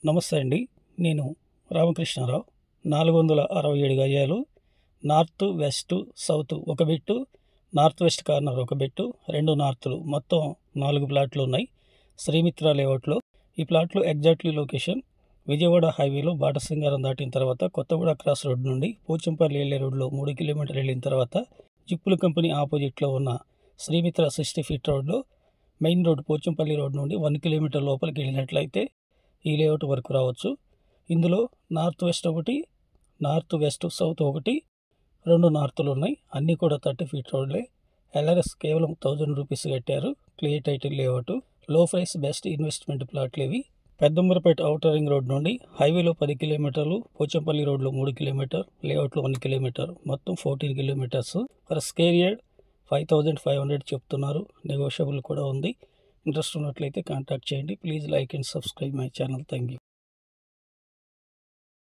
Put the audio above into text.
నమస్తే అండి. నేను రామకృష్ణారావు. 467 గజాలు, నార్త్ వెస్ట్ సౌత్ ఒక బిట్టు, నార్త్ వెస్ట్ కార్నర్ ఒక బిట్టు, 2 నార్త్లు, మొత్తం 4 ప్లాట్లు ఉన్నాయి శ్రీమిత్ర లేఅవుట్లో. ఈ ప్లాట్లు ఎగ్జాక్ట్లీ లొకేషన్ విజయవాడ హైవేలో బాటసింగారం దాటిన తర్వాత కొత్తగూడ క్రాస్ రోడ్ నుండి పోచంపల్లి వెళ్ళే రోడ్లో 3 కిలోమీటర్లు వెళ్ళిన తర్వాత జిప్పుల కంపెనీ ఆపోజిట్లో ఉన్న శ్రీమిత్ర 60 ఫీట్ రోడ్లో మెయిన్ రోడ్ పోచంపల్లి రోడ్ నుండి 1 కిలోమీటర్ లోపలికి వెళ్ళినట్లయితే ఈ లేఅవుట్ వరకు రావచ్చు. ఇందులో నార్త్ వెస్ట్ ఒకటి, నార్త్ వెస్ట్ సౌత్ ఒకటి, 2 నార్త్లు ఉన్నాయి. అన్నీ కూడా 30 ఫీట్ రోడ్లే. ఎల్ఆర్ఎస్ కేవలం 1000 రూపీస్ కట్టారు. క్లియర్ టైటిల్ లేఅవుట్, లో ప్రైస్ బెస్ట్ ఇన్వెస్ట్మెంట్ ప్లాట్లు ఇవి. పెద్దంబరపేట ఔటర్ రింగ్ రోడ్ నుండి హైవేలో 10 కిలోమీటర్లు, పోచంపల్లి రోడ్లో 3 కిలోమీటర్, లేఅవుట్లో 1 కిలోమీటర్, మొత్తం 14 కిలోమీటర్స్. ఫర్ స్క్వేర్ యార్డ్ 5500 చెప్తున్నారు. నెగోషియబుల్ కూడా ఉంది. ఇంట్రెస్ట్ ఉన్నట్లయితే కాంటాక్ట్ చేయండి. Please like and subscribe my channel. Thank you.